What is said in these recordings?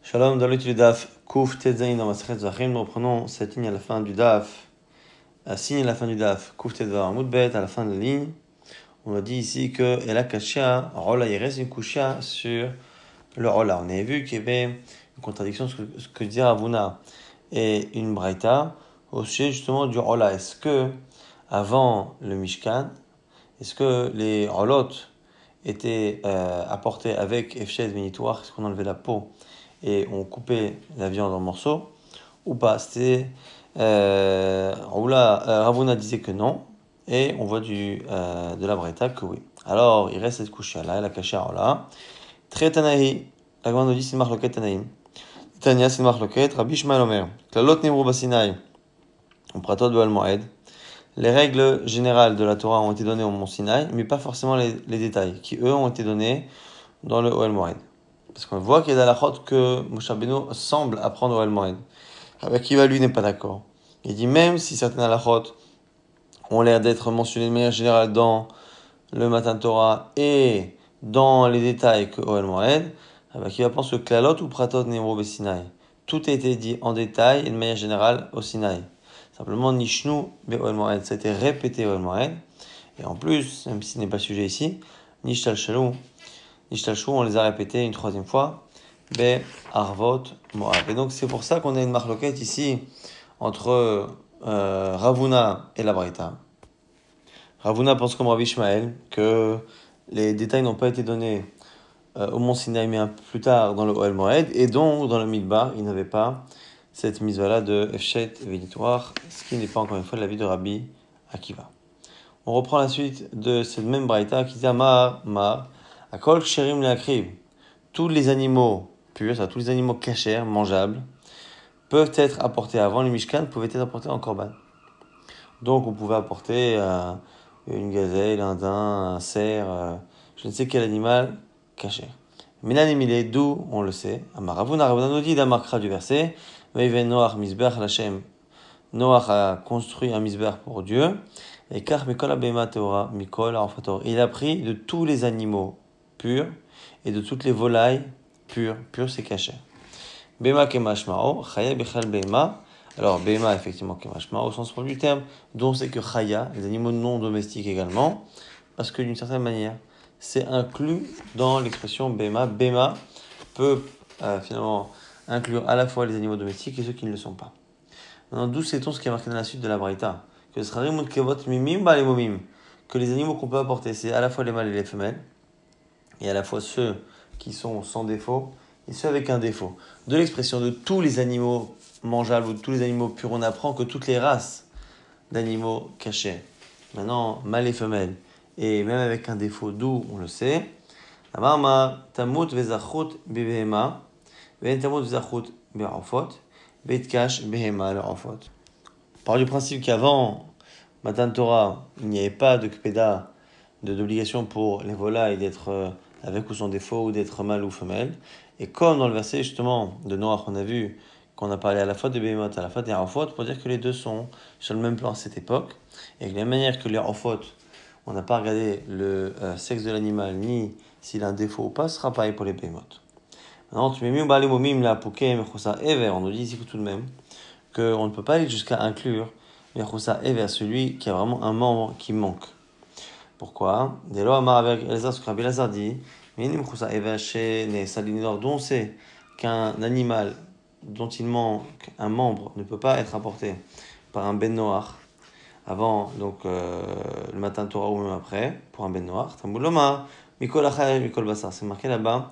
Shalom, dans l'étude du DAF, Kouf Tetzain dans Masechet Zachim, nous reprenons cette ligne à la fin du DAF, signe à la fin du DAF, Kouf Tetzain Moudbet, à la fin de la ligne. On a dit ici que El Akashia, Rola, il reste une Kushia sur le Rola. On avait vu qu'il y avait une contradiction ce que dit Ravuna et une Braïta au sujet justement du Rola. Est-ce que avant le Mishkan, est-ce que les Rolot étaient apportés avec Efshet Vénitoire, est-ce qu'on enlevait la peau et on coupait la viande en morceaux ou pas? C'était Ravuna disait que non, et on voit de la Braïta que oui. Alors il reste cette couche là, la cachère là. Très Tanaï, la grande dit c'est marloquet Tanaïm. Tania c'est marloquet, Rabbi Shmuel Omer. Klalot Nimru Basinaï, on pratot de Al-Moed. Les règles générales de la Torah ont été données au Mont Sinaï, mais pas forcément les détails, qui eux ont été donnés dans le Ohel Moed. Parce qu'on voit qu'il y a des halachot que Moshe Rabbeinu semble apprendre au Ohel Moed. Avec qui lui n'est pas d'accord. Il dit même si certaines halachot ont l'air d'être mentionnées de manière générale dans le Matan Torah et dans les détails que Ohel Moed, avec il pense que Klalot ou Pratot Nemro Besinaï. Tout a été dit en détail et de manière générale au Sinaï. Simplement, Nishnu Be'Ohel Moed, ça a été répété au Ohel Moed. Et en plus, même si ce n'est pas le sujet ici, Nishtal Shalou, on les a répétés une troisième fois. Be Arvot Moab. Et donc c'est pour ça qu'on a une marloquette ici entre Ravuna et la Braïta. Ravuna pense comme Rabbi Ishmael que les détails n'ont pas été donnés au Mont Sinaï mais un peu plus tard dans le Ohel Moed, et donc dans le Midbar il n'avait pas cette mitzvah-là de Efshet Vénitoire, ce qui n'est pas encore une fois l'avis de Rabbi Akiva. On reprend la suite de cette même Braïta qui dit Mar, Akol Ksherim Leakrib. Tous les animaux purs, tous les animaux cachers, mangeables, peuvent être apportés avant le Mishkan, pouvaient être apportés en Korban. Donc on pouvait apporter une gazelle, un daim, un cerf, je ne sais quel animal caché. Mélanimilé, d'où on le sait. Ravuna nous dit d'Amarkra du verset. Veiven Noach Misbeach Lachem. Noach a construit un misbeach pour Dieu. Et car Mikol Abema Teora, Mikol Arfator. Il a pris de tous les animaux purs et de toutes les volailles pures. Pur c'est caché. Bema Kemashmao, Chaya Bechal Bema. Alors, Bema, effectivement, Kemashmao, au sens propre du terme, dont c'est que Chaya, les animaux non domestiques également, parce que d'une certaine manière, c'est inclus dans l'expression Bema. Bema peut finalement inclure à la fois les animaux domestiques et ceux qui ne le sont pas. Maintenant, d'où sait-on ce qui est marqué dans la suite de la Braïta? Que ce sera Rimut Kevot Mimim Balemomim. Que les animaux qu'on peut apporter, c'est à la fois les mâles et les femelles, et à la fois ceux qui sont sans défaut et ceux avec un défaut. De l'expression de tous les animaux mangeables ou de tous les animaux purs, on apprend que toutes les races d'animaux cachés, maintenant mâles et femelles, et même avec un défaut, d'où on le sait, Amarma tamut vezachut bebehema, ven tamut vezachut be'afot, betkash behema le'afot. Par du principe qu'avant Matan Torah, il n'y avait pas de kpeda, d'obligation pour les volailles d'être avec ou sans défaut, ou d'être mâle ou femelle. Et comme dans le verset justement de Noach, on a vu qu'on a parlé à la fois de Behémoth, à la fois des Arafot, pour dire que les deux sont sur le même plan à cette époque, et que de la même manière que les Arafot, on n'a pas regardé le sexe de l'animal, ni s'il a un défaut ou pas, ce sera pareil pour les Behémoth. Maintenant, tu mets mieux les momim, la pouké, mechosa, ever, on nous dit ici tout de même qu'on ne peut pas aller jusqu'à inclure mechosa, ever, celui qui a vraiment un membre qui manque. Pourquoi? Dès lors, Amar avec Elazar, ce que Rabbi Elazar dit, dont on sait qu'un animal dont il manque un membre ne peut pas être apporté par un ben noir avant donc le matin Torah ou même après pour un ben noir. Tamouloma, Mikol Achai, Mikol Bassar, c'est marqué là-bas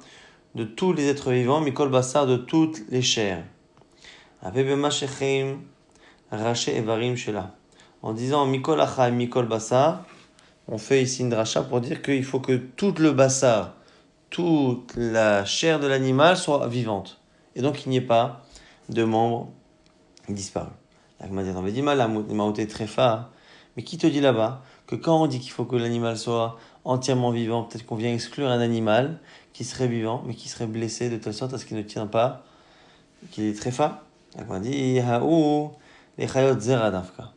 de tous les êtres vivants, Mikol Bassar de toutes les chairs. Avebema Shechim, Raché Evarim Shela. En disant Mikol Achai, Mikol Bassar, on fait ici une dracha pour dire qu'il faut que tout le bassar, toute la chair de l'animal soit vivante. Et donc qu'il n'y ait pas de membres disparus. Mais qui te dit là-bas que quand on dit qu'il faut que l'animal soit entièrement vivant, peut-être qu'on vient exclure un animal qui serait vivant, mais qui serait blessé de telle sorte à ce qu'il ne tient pas, qu'il est tréfa. On dit, les chayot zeradavka.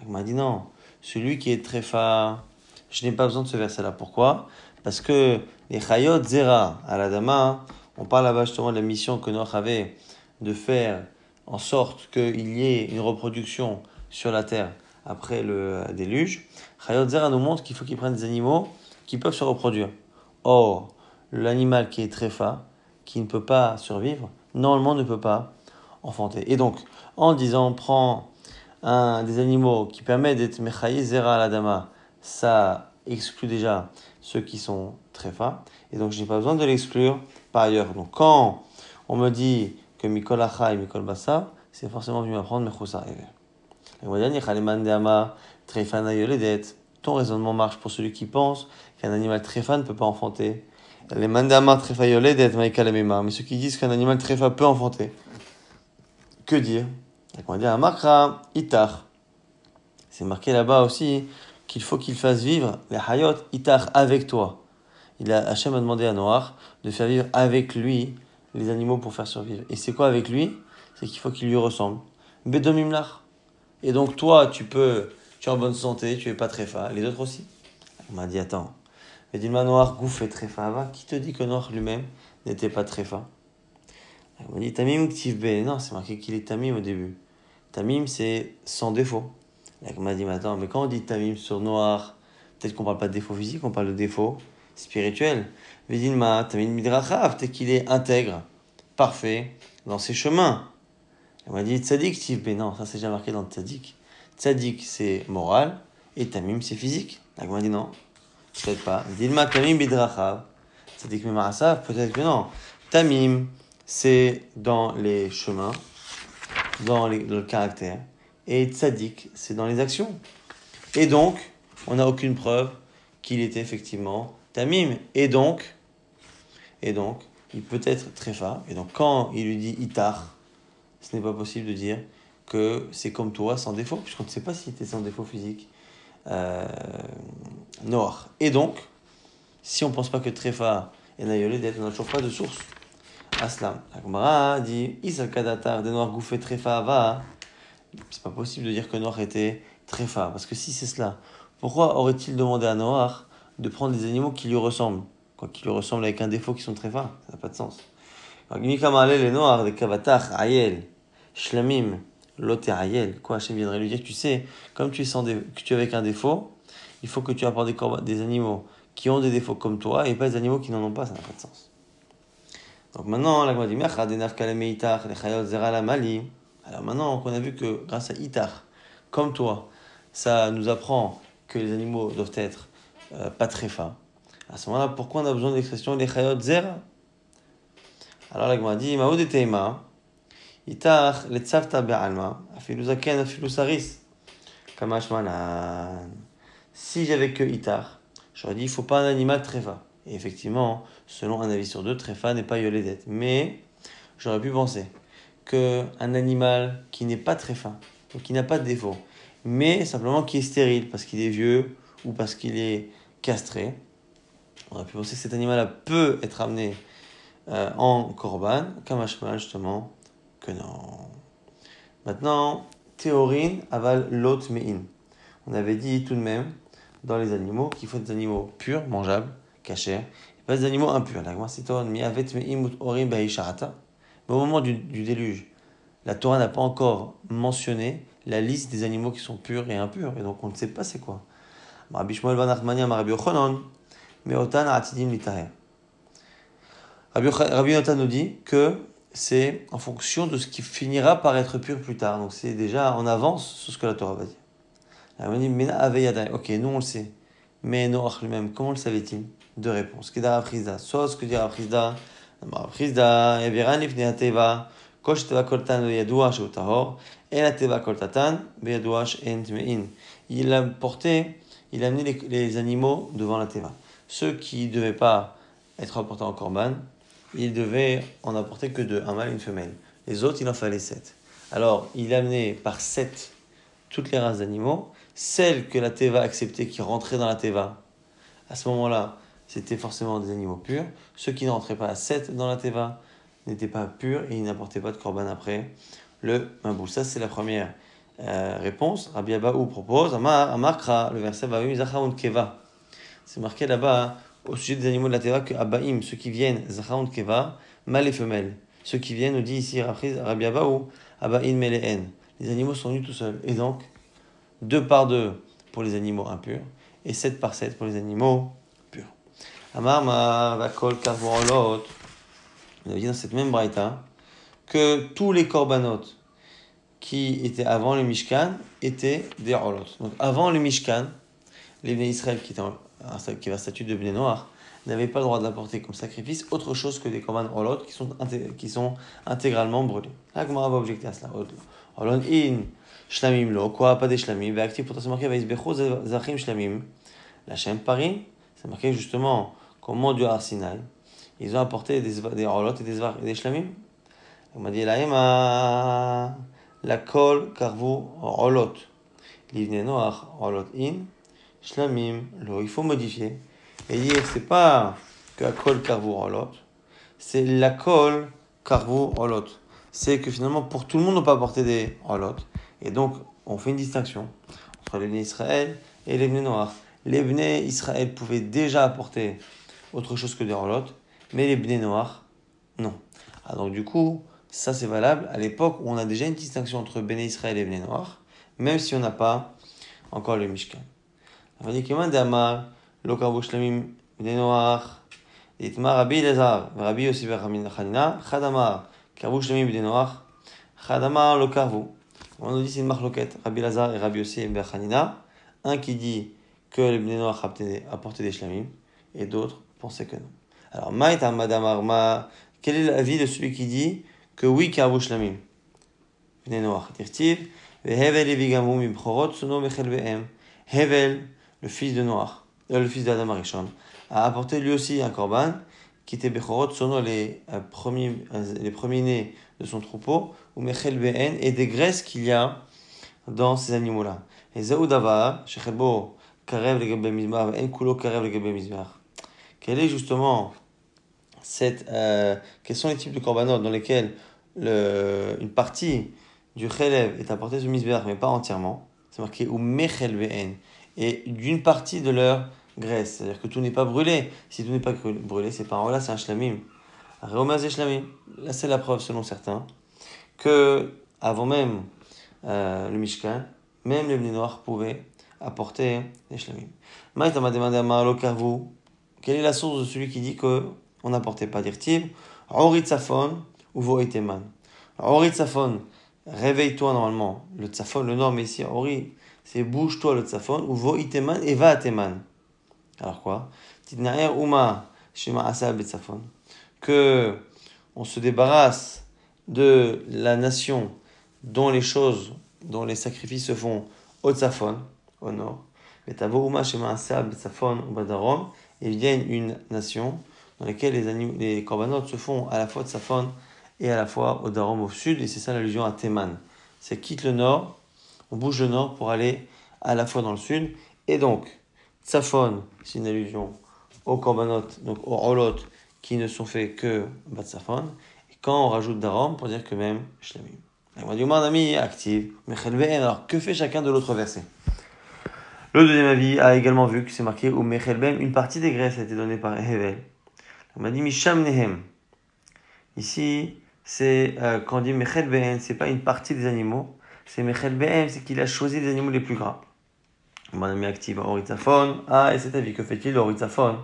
On m'a dit non. Celui qui est tréfa, je n'ai pas besoin de ce verset-là. Pourquoi? Parce que les chayot zera à la dama, On parle là-bas justement de la mission que Noach avait de faire en sorte qu'il y ait une reproduction sur la terre après le déluge. Chayot Zera nous montre qu'il faut qu'ils prennent des animaux qui peuvent se reproduire. Or, l'animal qui est tréfa, qui ne peut pas survivre, normalement ne peut pas enfanter. Et donc, en disant, prends des animaux qui permettent d'être mechaï zera à la dama, ça exclut déjà ceux qui sont tréfa. Et donc, je n'ai pas besoin de l'exclure par ailleurs. Donc, quand on me dit que Mikol Acha et Mikol Bassa, c'est forcément venu m'apprendre Mechoussa. Ton raisonnement marche pour celui qui pense qu'un animal tréfa ne peut pas enfanter. Les mandama tréfa yoledet maïkalamema, mais ceux qui disent qu'un animal tréfa peut enfanter. Que dire? On va dire un makra itar. C'est marqué là-bas aussi qu'il faut qu'il fasse vivre les hayot itar avec toi. Hachem a demandé à Noach de faire vivre avec lui les animaux pour faire survivre. Et c'est quoi avec lui? C'est qu'il faut qu'il lui ressemble. Bedomimlach. Et donc toi, tu es en bonne santé, tu es pas tréfa. Les autres aussi. On m'a dit, attends. Mais dis-moi, Noach, Gouf et tréfa ava. Qui te dit que Noach lui-même n'était pas tréfa? On m'a dit, Tamim Ktiv B. Non, c'est marqué qu'il est Tamim au début. Tamim, c'est sans défaut. On m'a dit, mais attends, mais quand on dit Tamim sur Noach, peut-être qu'on parle pas de défaut physique, on parle de défaut spirituel. Vedilma, Tamim Midrachav, peut-être qu'il est intègre, parfait, dans ses chemins. On m'a dit Tzadik Ktiv B. Non, ça c'est déjà marqué dans Tzadik. Tzadik, c'est moral, et Tamim, c'est physique. On m'a dit, non, peut-être pas. Vedilma, Tamim Midrachav. Tzadik Memarasav, peut-être que non. Tamim, c'est dans les chemins, dans le caractère. Et tzaddik, c'est dans les actions. Et donc, on n'a aucune preuve qu'il était effectivement tamim. Et donc, il peut être tréfa. Et donc, quand il lui dit itar, ce n'est pas possible de dire que c'est comme toi, sans défaut, puisqu'on ne sait pas s'il était sans défaut physique. Noach. Et donc, si on ne pense pas que tréfa est naïolé d'être, on n'a toujours pas de source. Aslam. La Gemara dit Isal Kadatar de Noach Gouffé Tréfa va. C'est pas possible de dire que Noach était tréfa. Parce que si c'est cela, pourquoi aurait-il demandé à Noach de prendre des animaux qui lui ressemblent? Quoi, qui lui ressemblent avec un défaut qui sont tréfa? Ça n'a pas de sens. Les Noach, des Kavatach, Ayel, Shlamim, Lote Ayel. Quoi, Hachem viendrait lui dire tu sais, comme tu es, que tu es avec un défaut, il faut que tu apportes des animaux qui ont des défauts comme toi et pas des animaux qui n'en ont pas. Ça n'a pas de sens. Donc maintenant, la Gemara dit alors maintenant qu'on a vu que grâce à Itar, comme toi, ça nous apprend que les animaux doivent être pas très fins. À ce moment-là, pourquoi on a besoin de l'expression les chayot zera? Alors la Gemara dit Maoud et Teima, Itar le tzavta be'alma, afilu zaken afilu saris, kamash manan. Si j'avais que Itar, j'aurais dit il faut pas un animal tréfa. Et effectivement, selon un avis sur deux, tréfa n'est pas yoledet. Mais j'aurais pu penser qu'un animal qui n'est pas tréfa, donc qui n'a pas de défaut, mais simplement qui est stérile parce qu'il est vieux ou parce qu'il est castré, on aurait pu penser que cet animal-là peut être amené en korban, kamashmal justement, que non. Maintenant, théorine aval lot mein. On avait dit tout de même dans les animaux qu'il faut des animaux purs, mangeables, cachers, et pas des animaux impurs. Mais au moment du déluge, la Torah n'a pas encore mentionné la liste des animaux qui sont purs et impurs, et donc on ne sait pas c'est quoi. Rabbi Shmuel ben Nachmania, Rabbi Yochanan, Meotan Atidim Litaher. Rabbi Yochanan nous dit que c'est en fonction de ce qui finira par être pur plus tard. Donc c'est déjà en avance sur ce que la Torah va dire. On dit Mena Aveyadai. Ok, nous on le sait. Mais Noach lui-même, comment le savait-il? Deux réponses. Kedar Afrizda. Soit ce que dit Afrizda, Afrizda, Yaviran Lifnei Hateva, Kosh Teva Koltan Yadua Sheu Tahor, et la Teva Koltatan, Beyadua She'en Tme'in. Il a amené les animaux devant la Teva. Ceux qui ne devaient pas être apportés en korban, il devait en apporter que deux, un mâle et une femelle. Les autres, il en fallait 7. Alors, il a amené par 7 toutes les races d'animaux. Celles que la Teva acceptait qui rentraient dans la Teva, à ce moment-là, c'était forcément des animaux purs. Ceux qui ne rentraient pas à 7 dans la Teva n'étaient pas purs et ils n'apportaient pas de korban après le Maboul. Ça, c'est la première réponse. Rabbi Abaou propose, Amakra, le verset Vaim Zachaun Keva. C'est marqué là-bas au sujet des animaux de la Teva que Abaim, ceux qui viennent Zachaun Keva, mâles et femelles. Ceux qui viennent, nous dit ici Rabbi Abaou, Abain Meleen. Les animaux sont venus tout seuls. Et donc, 2 par 2 pour les animaux impurs et 7 par 7 pour les animaux purs. Amar ma vakol karvorolot. On a dit dans cette même braïta que tous les korbanot qui étaient avant le Mishkan étaient des rolot. Donc avant le Mishkan, les Bnei Israël qui avait un statut de Bnei Noach n'avaient pas le droit d'apporter comme sacrifice autre chose que des korban rolot qui sont intégralement brûlés. Là, comment on va objecter à cela? Rolon in shlamim lo, quoi, pas des shlamim, actif pour c'est marqué vaisbecho zachim shlamim. La Shem Parim, c'est marqué justement qu'au mont du Har Sinaï, ils ont apporté des rolot et des shlamim. On m'a dit la kol karvu rolot. L'ivne noach rolot in shlamim lo. Il faut modifier et dire c'est pas que la kol karvu rolot, c'est la kol karvu rolot. C'est que finalement pour tout le monde on peut apporter des rolot et donc on fait une distinction entre les Bnei Israël et les Bnei Noach. Les Bnei Israël pouvaient déjà apporter autre chose que des rolot, mais les Bnei Noach non. Ah, donc du coup ça c'est valable à l'époque où on a déjà une distinction entre Bnei Israël et Bnei Noach, même si on n'a pas encore le Mishkan. On va dire que Mandama, lo karvu shlamim Bnei Noach, itmar Rabbi Elazar, Rabbi Yossi ben Hanina, Chadamar, karvu shlamim Bnei Noach, Chadamar lo karvu. On nous dit c'est une marloquette, Rabbi Elazar et Rabbi Yossi ben Hanina, un qui dit que les Bnei Noach apportaient des shlamim, et d'autres pensaient que non. Alors, Maïta Madamar Ma, quel est l'avis de celui qui dit que oui, karvu shlamim Bnei Noach, Tirtiv, Hevel evigamu mibchorot sono mechel behem. Hevel, le fils de Noach, le fils d'Adam Arishon, a apporté lui aussi un korban qui était bechorot sono les premiers-nés de son troupeau, ou mechel behem, et des graisses qu'il y a dans ces animaux-là. Et Zaoudava, shechelbo karev legabe mizmar, en kulo karev legabe mizmar. Quelle est justement quels sont les types de korbanot dans lesquels une partie du chelev est apportée sur mizbeach, mais pas entièrement. C'est marqué ou mechel ve'en, et d'une partie de leur graisse. C'est-à-dire que tout n'est pas brûlé. Si tout n'est pas brûlé, c'est pas là, c'est un shlamim. Réomaz et shlamim. Là, c'est la preuve, selon certains, que avant même le Mishkan, même les Bnei Noach pouvaient apporter des shlamim. Maïta m'a demandé à Marlo Karvu, quelle est la source de celui qui dit qu'on n'apportait pas d'irtib? Ori Tzafon ou Voiteman. Ori Tzafon, réveille-toi normalement. Le Tzafon, le nom, mais ici, Ori, c'est bouge-toi le Tzafon, ou Voiteman et va à Teman. Alors quoi? Tidnaer Uma, Shema Asab et Tzafon. Que on se débarrasse de la nation dont les sacrifices se font au Tzafon, au nord. Mais Tavo Uma, Shema Asab et Tzafon, ou Badarom. Et il y a une nation dans laquelle les korbanot se font à la fois de Tzafon et à la fois au Darom au sud, et c'est ça l'allusion à Théman. C'est quitte le nord, on bouge le nord pour aller à la fois dans le sud, et donc Tzafon, c'est une allusion aux korbanot, donc aux rolot qui ne sont faits que Bat Tzafon, et quand on rajoute Darom pour dire que même Shlamim. On va dire, mon ami active, alors que fait chacun de l'autre verset? Le deuxième avis a également vu que c'est marqué ou Mechelbem, une partie des graisses a été donnée par Hevel. On m'a dit Misham Nehem. Ici, c'est quand on dit Mechelbem, c'est pas une partie des animaux, c'est Mechelbem, c'est qu'il a choisi les animaux les plus gras. On m'a mis active Oritzafon. Ah, et cet avis, que fait-il Oritzafon?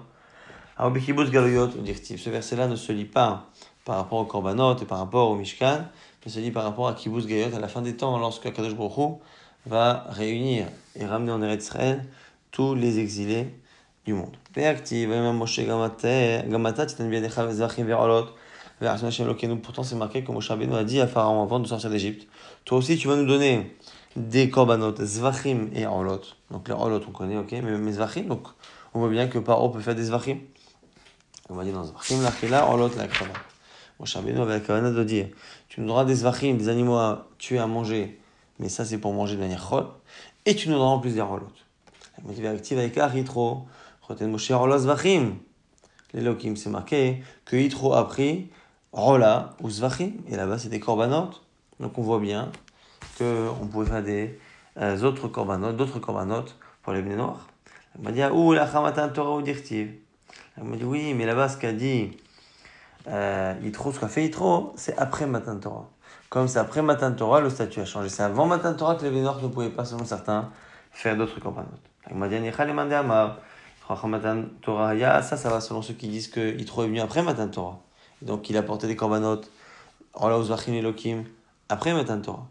Alors, Bekibus Galuyot, ce verset-là ne se lit pas par rapport au Korbanot et par rapport au Mishkan, mais se lit par rapport à Kibus Galuyot à la fin des temps, lorsque Kadosh Baruch Hu va réunir et ramener en Eretz Israël tous les exilés du monde. Pourtant, c'est marqué que Moshe Rabbeinu a dit à Pharaon avant de sortir d'Égypte, toi aussi tu vas nous donner des korbanot, zvachim et orlot. Donc les orlot on connaît, ok, mais les zvachim, donc on voit bien que Paro peut faire des zvachim. On va dire dans zvachim la orlot la krava. Moshe Rabbeinu avait la kavana de dire, tu nous donneras des zvachim, des animaux à tuer, à manger, mais ça c'est pour manger de manière chol, et tu nous donneras en plus des rolot. La motivation avec Yitro, Choten Moshe Rola Zvachim. L'Elohim, c'est marqué que Yitro a pris Rola ou Zvachim, et là-bas c'est des korbanot. Donc on voit bien qu'on pouvait faire des autres korbanot, d'autres korbanot pour les Bnei Noach. Elle m'a dit, ouh, la Chamatan Torah ou Dirtiv. Elle m'a dit, oui, mais là-bas ce qu'a dit Yitro, ce qu'a fait Yitro, c'est après Matan Torah. Comme c'est après Matan Torah, le statut a changé. C'est avant Matan Torah que les Bénors ne pouvaient pas, selon certains, faire d'autres campanotes. Matan Torah, ça va selon ceux qui disent que Yitro est venu après Matan Torah. Et donc il a porté des campanotes, Ola Uzvachim Elokim, après Matan Torah.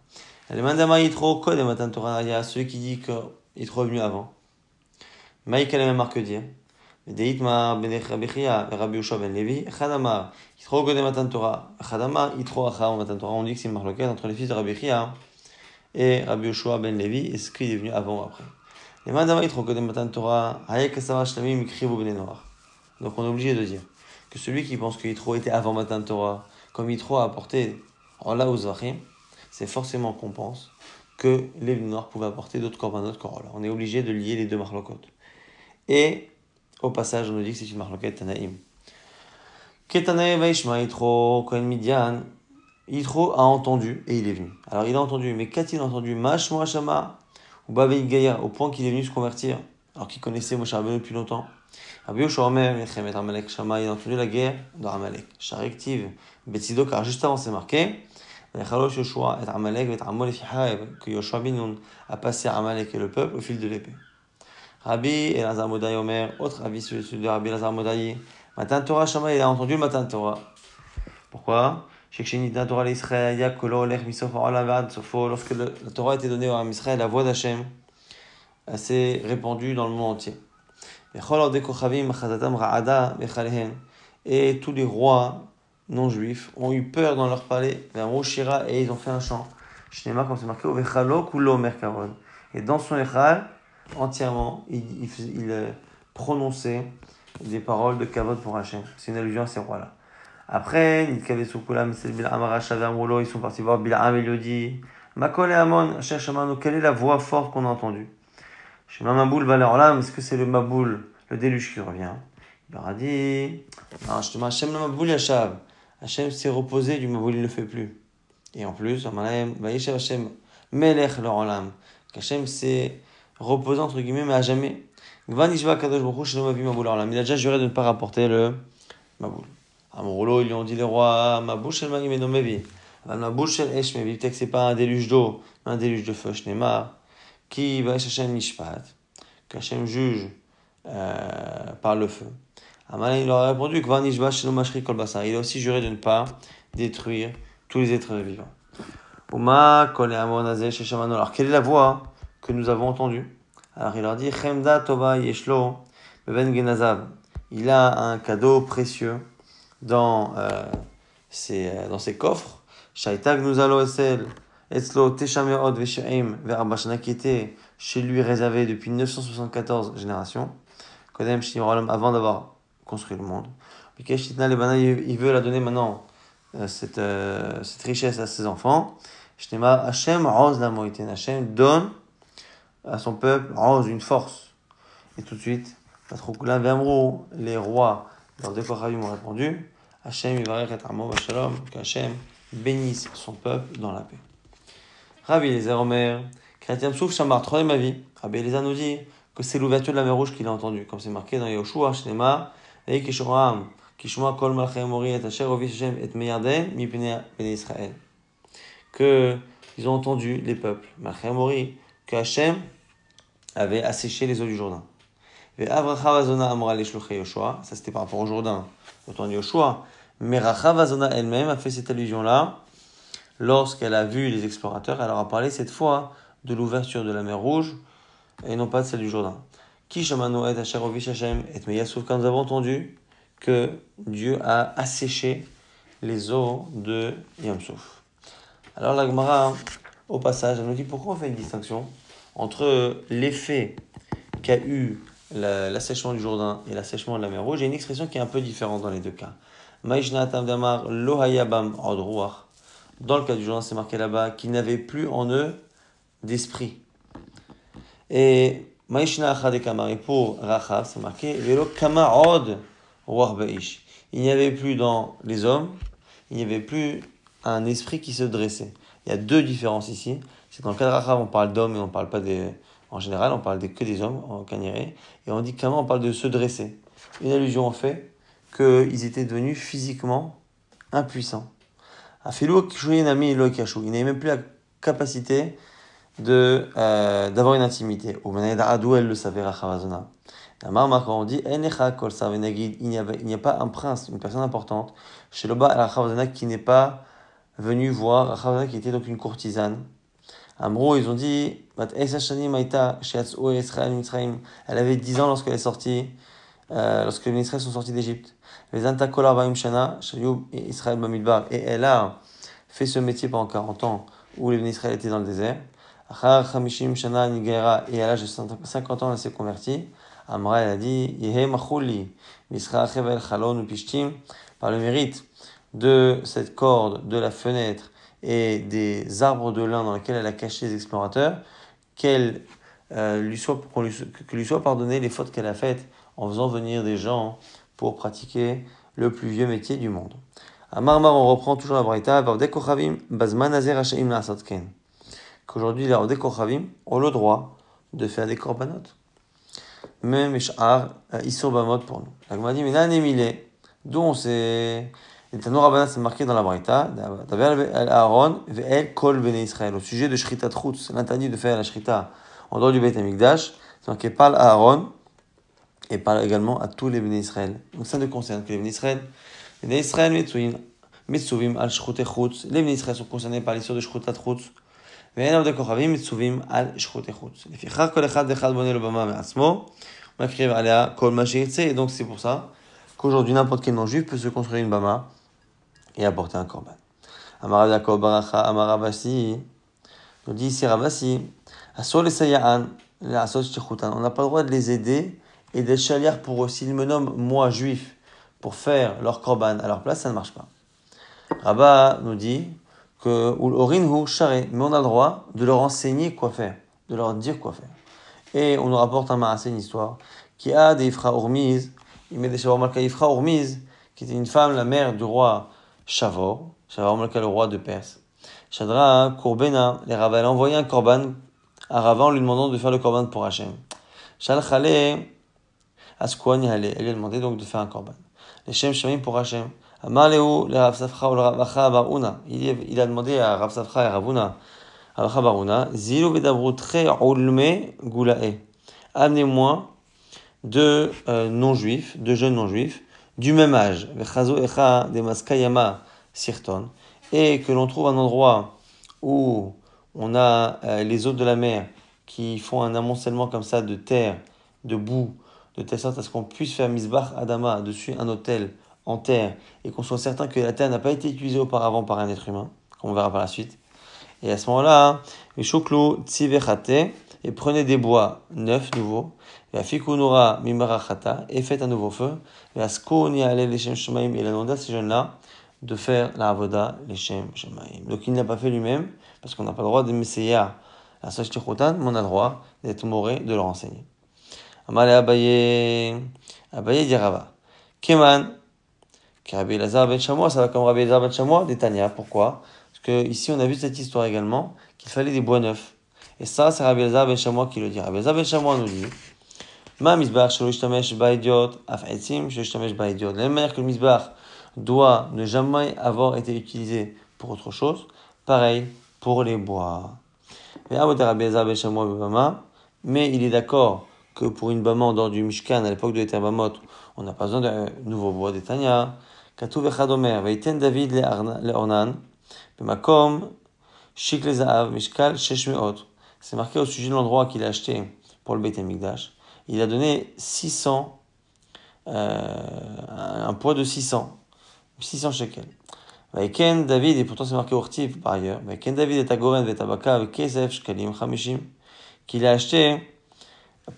Les Mandama Yitro, Kod et Matan Torah, il y a celui qui dit que Yitro est venu avant. Maïk a la même marque que dire. Deitma ben Rabbi Chia et Rabbi Yoshua ben Levi, Chadama, Yitro Godem Matan Torah, Chadama, Yitro Achar Matan Torah. On dit que c'est une marloquette entre les fils de Rabbi Chia et Rabbi Yoshua ben Levi, est-ce qu'il est venu avant ou après? Les Mandama Yitro Godem Matan Torah, Hayek Kasava Shlamim Mikrivu ben Noir. Donc on est obligé de dire que celui qui pense que Yitro était avant Matan Torah, comme Yitro a apporté Ola Uzvachim, c'est forcément qu'on pense que les Noirs pouvaient apporter d'autres corbanotes qu'Ola. On est obligé de lier les deux marloquotes. Et au passage, on nous dit que c'est une marloquette Tanaïm. Ketanaïm Vaishma Yitro Kohen Midian. Yitro a entendu et il est venu. Alors il a entendu, mais qu'a-t-il entendu? Mashmo Hashama ou Baveï Gaïa, au point qu'il est venu se convertir, alors qu'il connaissait Moshe Rabbeinu depuis longtemps. Rabbi Yoshua Omer, Mechemet Amalek Shama, il a entendu la guerre de Amalek. Sharektiv, Betsido, car juste avant c'est marqué. Chalosh Yoshua et Amalek et Amol et Fihaev, que Yoshua bin Nun a passé Amalek et le peuple au fil de l'épée. Rabbi Elazar Modaï Omer, autre avis sur celui de Rabbi Elazar Modaï. Matan Torah Shama, il a entendu le Matan Torah. Pourquoi? Lorsque la Torah a été donnée à Israël, la voix d'Hachem s'est répandue dans le monde entier. Et tous les rois non-juifs ont eu peur dans leur palais, et ils ont fait un chant. Comme c'est marqué, et dans son echal, entièrement, il prononçait des paroles de kavod pour Hachem. C'est une allusion à ces rois-là. Après, ils sont partis voir Bil'am et lui dit, Makol et Amon, quelle est la voix forte qu'on a entendue? Shema Maboul Balaolam, est-ce que c'est le Maboul, le déluge qui revient? Il leur a dit, non, Hachem le Maboul Yashav. Hachem s'est reposé, du Maboul il ne le fait plus. Et en plus, Vayeshav Hachem Melech L'Olam, qu'Hachem s'est reposé entre guillemets, mais à jamais. Gvan Ishba Kadosh Baruch Hu Shalom Avi Maboul L'Olam. Il a déjà juré de ne pas rapporter le Maboul. À Mourolo, ils lui ont dit les rois, Maboul Shel Magim Eno Mevi. Maboul Shel Esh Mevi. Peut-être que c'est pas un déluge d'eau, mais un déluge de feu. Shneimar. Qui va Hachem Mishpat, qu'Hachem juge par le feu. Amalek il leur a répondu que il a aussi juré de ne pas détruire tous les êtres vivants. Alors quelle est la voix que nous avons entendue? Alors il leur dit Chemda Tova Yeshlo Ben Genazav. Il a un cadeau précieux dans ses coffres. Shaitag nous allo esel. Etzlo Teshameot Veshaim Verabashana qui était chez lui réservé depuis 974 générations. Kodem Shnirolam avant d'avoir construit le monde. Il veut la donner maintenant, cette richesse à ses enfants. Shnema Hashem Oz la Moïten. Hashem donne à son peuple Oz une force. Et tout de suite, Patroukula Vemro, les rois, leurs deux Kochavim ont répondu Hashem Yivarech et Amo Vashalom, qu'Hashem bénisse son peuple dans la paix. Rabbi Eliezer Omer, Kratiam Souf Shamar, troisième avis. Rabbi Eliezer nous dit que c'est l'ouverture de la mer Rouge qu'il a entendue, comme c'est marqué dans Yoshua, Shnema, et Kishoram, Kishma Kol Malchay Mori et Asher Ovi Shem et Meyarden, Mipene Bene Israël. Que ils ont entendu les peuples, Malchay Mori, que Hachem avait asséché les eaux du Jourdain. Et Avracha Amra Leshlochei Yoshua, ça c'était par rapport au Jourdain, au temps de Yoshua, mais Rachavazona elle-même a fait cette allusion-là. Lorsqu'elle a vu les explorateurs, elle leur a parlé cette fois de l'ouverture de la mer Rouge et non pas de celle du Jourdain. Qui Shamano et Asherovish Hashem et Meyasouf, quand nous avons entendu que Dieu a asséché les eaux de Yamsouf. Alors la Gemara, au passage, elle nous dit pourquoi on fait une distinction entre l'effet qu'a eu l'assèchement du Jourdain et l'assèchement de la mer Rouge. Il y a une expression qui est un peu différente dans les deux cas. Maïshna Tamdamar Lohayabam Odruach. Dans le cas du Jourdain, c'est marqué là-bas qu'ils n'avaient plus en eux d'esprit. Et Maïshna Achadekama, et pour Rachav, c'est marqué Velo Kama Od Ruach Baish. Il n'y avait plus dans les hommes, il n'y avait plus un esprit qui se dressait. Il y a deux différences ici. C'est dans le cas de Rachav, on parle d'hommes et on ne parle pas des. En général, on parle que des hommes en Kaniré. Et on dit Kama, on parle de se dresser. Une allusion en fait qu'ils étaient devenus physiquement impuissant. Afilou Kishuyin Ami Elo Kashu. Il n'a même plus la capacité d'avoir une intimité. Ou Adou, elle le savait, Rachavazona. Quand on dit il n'y a pas un prince, une personne importante, chez le bas Rachavazona qui n'est pas venu voir Rachavazona qui était donc une courtisane. Amro, ils ont dit elle avait 10 ans lorsqu'elle est sortie, lorsque les Israéliens sont sortis d'Égypte. Et elle a fait ce métier pendant 40 ans où les Israéliens étaient dans le désert. Et à l'âge de 50 ans, elle s'est convertie. Amra, elle a dit par le mérite de cette corde, de la fenêtre et des arbres de lin dans lesquels elle a caché les explorateurs, que lui soit pardonné les fautes qu'elle a faites en faisant venir des gens pour pratiquer le plus vieux métier du monde. À Marmar, on reprend toujours la Braïta, qu'aujourd'hui les Ordei Kochavim ont le droit de faire des korbanot. Même Ishar, Isur Bamot pour nous. La Gemara dit, mais là, Némilé, d'où on sait. Et Tanour Rabbanan, c'est marqué dans la Braïta, Daver Aaron, Ve'el Kol Bene Israël, au sujet de Shritat Chutz, l'interdit de faire la Shrita en dehors du Beit HaMikdash, c'est marqué parle à Aaron et parle également à tous les Bene Israël. Donc ça ne concerne que les Bene Israël, Mitsuvim al Shrute Chutz, les Bene Israël sont concernés par l'histoire de Shrutat Chutz, ואין עובדי כוכבים מצווים על שחוטי חוץ. לפיכך כל אחד ואחד בונה לו במה מעצמו, ומקריב עליה כל מה שירצה. Et donc c'est pour ça qu'aujourd'hui n'importe quel non-juif peut se construire une bama et apporter un korban. Amar Yaakov Baracha, Amar Rabasi, nous dit ici Rabasi, Asor les Sayaan, les Asor Shtichutan, on n'a pas le droit de les aider et d'être chaliard pour eux. S'ils me nomment moi juif pour faire leur korban à leur place, ça ne marche pas. Rabba nous dit que mais on a le droit de leur enseigner quoi faire, de leur dire quoi faire. Et on nous rapporte un marassé, une histoire, qui a des Ifra Urmiz, il met des Shavor Malka Ifra Urmiz, qui était une femme, la mère du roi Shavor Malka, le roi de Perse. Shadra Kourbena, les rabbins, elle a envoyé un korban à Rava en lui demandant de faire le korban pour Hachem. Shalchale Askouan Yale, elle lui a demandé donc de faire un korban. Les Shem Shamim pour Hachem. Amaleu le Rav Safra ou le Rav Baruna. Il a demandé à Rav Safra et Ravuna, à Rav Baruna, Zilu vedabru tre ulme gulae. Amenez-moi deux non-juifs, deux jeunes non-juifs, du même âge, Vechazo echa de maskayama sirton, et que l'on trouve un endroit où on a les eaux de la mer qui font un amoncellement comme ça de terre, de boue, de telle sorte à ce qu'on puisse faire misbach adama dessus un autel en terre et qu'on soit certain que la terre n'a pas été utilisée auparavant par un être humain, comme on verra par la suite. Et à ce moment-là, les chouklo tzivechate, et prenez des bois neufs, nouveaux, et fikunura mimarachata, et faites un nouveau feu, et askoni ale leshem shemaim, et il a demandé à ces jeunes-là de faire la avoda leshem shemaim. Donc il n'a pas fait lui-même, parce qu'on n'a pas le droit de messeya la sashtichotan, mais on a le droit d'être moré, de leur enseigner. Amale Abaye dit Rava. Keman, Rabbi Elazar ben Shamoua, ça va comme Rabbi Elazar ben Shamoua, des Tanya. Pourquoi? Parce que ici on a vu cette histoire également, qu'il fallait des bois neufs. Et ça, c'est Rabbi Elazar ben Shamoua qui le dit. Rabbi Elazar ben Shamoua nous dit, Ma misbach shelo yishtamesh ba'ediot, af etzim shelo yishtamesh ba'ediot. De la même manière que le misbach doit ne jamais avoir été utilisé pour autre chose, pareil pour les bois. Mais il est d'accord que pour une bama en dehors du Mishkan, à l'époque de l'Eterbamot, on n'a pas besoin de nouveaux bois des Tanya. Katuv echad omer, veiten David le'ornan, b'makom shik le'zahav, mishkal shesh me'ot. C'est marqué au sujet de l'endroit qu'il a acheté pour le Beit HaMikdash. Il a donné 600, un poids de 600 shekels. Vaiken David, et pourtant c'est marqué Ortiv par ailleurs, Vaiken David et Agoren et Tabaka avec Kesef Shkalim Chamishim, qu'il a acheté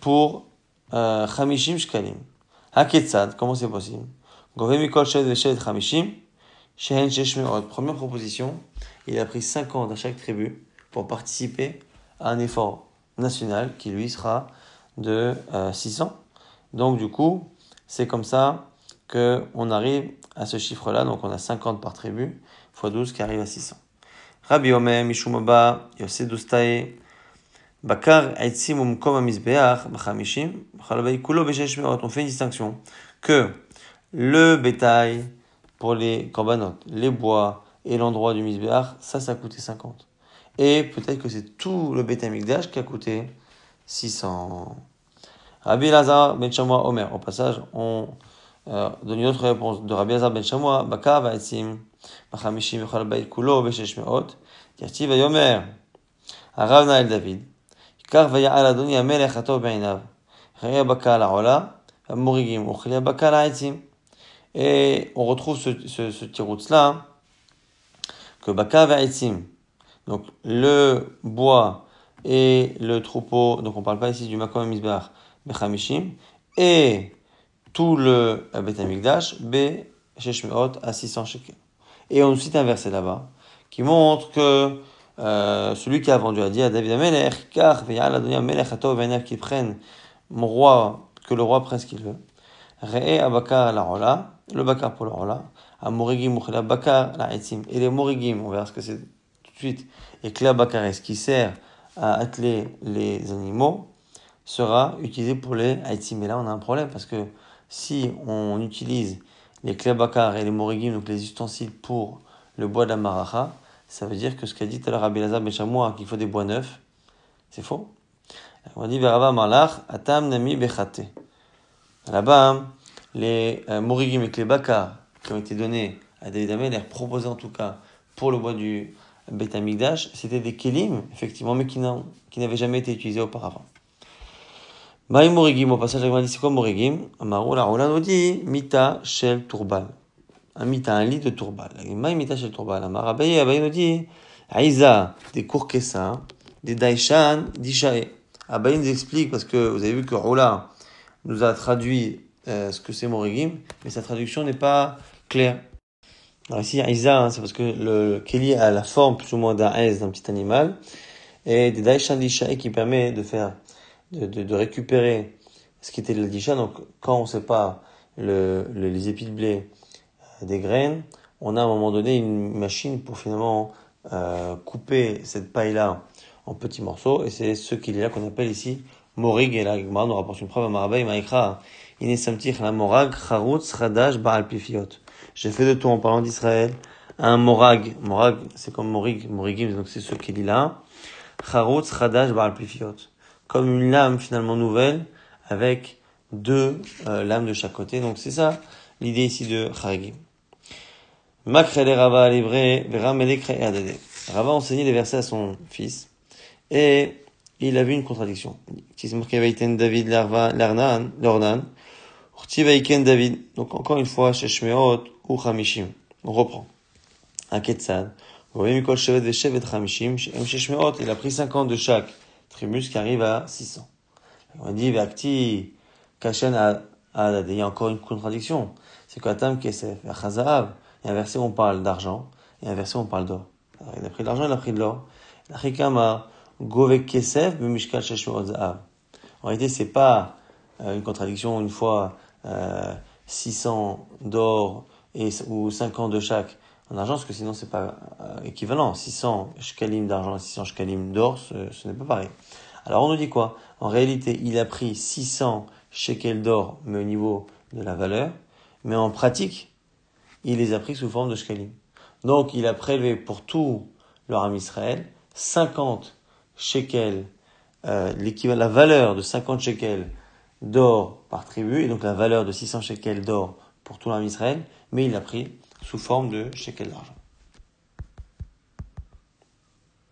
pour Chamishim Shkalim. Haketzad, comment c'est possible? Gove Mikol Shed Veshed Chamishim, Shehen Shesh Me'od. Première proposition, il a pris 5 ans à chaque tribu pour participer à un effort national qui lui sera de 600. Donc du coup, c'est comme ça qu'on arrive à ce chiffre-là. Donc on a 50 par tribu, x 12 qui arrive à 600. Rabbi Omer, Mishumaba, Yosef Doustae, Bakar, Aitzim, Umkom, Amizbeach, Bachamishim, Chalabai, Kulo, Beshesh Meot. On fait une distinction que le bétail pour les korbanot, les bois et l'endroit du Mizbeach, ça coûtait 50. Et peut-être que c'est tout le Beit HaMikdash qui a coûté 600. Rabbi Elazar ben Shammua Omer. Au passage, on donne une autre réponse de Rabbi Elazar ben Shammua. Baka va'etzim b'chamishim v'chol bayit kulo b'shesh me'ot. Tirti v'yomer. Harav na el David. Yikar v'ya'al Adoni hamelech hatov be'inav. Re'eh baka la'ola. V'morigim uchli baka la'etzim. Et on retrouve ce tiroutz là que baka va'etzim. Donc le bois et le troupeau, donc on parle pas ici du makom mizbeach, b'chamishim, et tout le Beit HaMikdash, shesh me'ot à 600 shekels. Et on nous cite un verset là-bas qui montre que celui qui a vendu a dit à David Amelech, car ve'ya'al Adoni Amelech hatov ve'inav, qui prenne mon roi, que le roi prenne ce qu'il veut. Re'eh abakar la'ola, le bakar pour l'ola, amorigim uchla bakar la'etzim. Et les morigim, on verra ce que c'est tout de suite, et que la bakar, ce qui sert à atteler les animaux, sera utilisé pour les haïtim. Mais là, on a un problème parce que si on utilise les klebakar et les morigim, donc les ustensiles pour le bois de la maracha, ça veut dire que ce qu'a dit tout à l'heure Rabbi Elazar ben Shammua, qu'il faut des bois neufs, c'est faux. On dit Verava Malach, Atam Nami Bechate. Là-bas, les morigim et klebakar qui ont été donnés à David Amelech, proposés en tout cas pour le bois du Beit HaMikdash, c'était des kelim, effectivement, mais qui n'avaient jamais été utilisés auparavant. Maï morigim, au passage, on dit c'est quoi morigim? Amarou, la roula nous dit mita shel turbal. Un mita, un lit de turbal. Maï mita shel turbal. Amar Abaye nous dit aïza, des kourkessa, des daishan, d'ishae. Abaye nous explique, parce que vous avez vu que Roula nous a traduit ce que c'est morigim, mais sa traduction n'est pas claire. Alors ici, aïza, c'est parce que le keli a la forme plus ou moins d'un aise, d'un petit animal, et des daishan d'ishae qui permet de faire de récupérer ce qui était de la disha. Donc, quand on sépare les épis de blé des graines, on a à un moment donné une machine pour finalement couper cette paille-là en petits morceaux. Et c'est ce qu'il y a qu'on appelle ici morig. Et là, Gemara nous rapporte une preuve à Marabay, Maïkra, Inesamtich, la morag, Charutz, Radash, Baal Pifiot. J'ai fait de tout en parlant d'Israël un morag. Morag, c'est comme morigim, donc c'est ce qu'il y a là. Charutz, Radash, Baal Pifiot. Comme une lame finalement nouvelle avec deux lames de chaque côté. Donc c'est ça l'idée ici de Charigim. Makrele Rava livré Veramelekre et Adade. Rava enseignait les versets à son fils et il a vu une contradiction. David Lornan. David. Donc encore une fois, Sheshmeot ou Chamishim. On reprend. Un Ketzad. Il a pris 50 de chaque trimus qui arrive à 600. On dit, Vakti, Kashen Adade. Il y a encore une contradiction. C'est qu'Atam Kesef, Achazav. Il y a un verset où on parle d'argent, et un verset où on parle d'or. Alors, il a pris de l'argent, il a pris de l'or. L'Achikama, Govek Kesef, Bemishkal Sheshmeot Zahav. En réalité, c'est pas une contradiction une fois 600 d'or ou 50 de chaque en argent, parce que sinon c'est pas équivalent. 600 shkalim d'argent et 600 shkalim d'or, ce n'est pas pareil. Alors on nous dit quoi? En réalité, il a pris 600 shekels d'or, mais au niveau de la valeur, mais en pratique, il les a pris sous forme de shkalim. Donc il a prélevé pour tout le Ham Israël 50 shekels, l'équivalent, la valeur de 50 shekels d'or par tribu, et donc la valeur de 600 shekels d'or pour tout le Ham Israël, mais il l'a pris sous forme de shekels d'argent.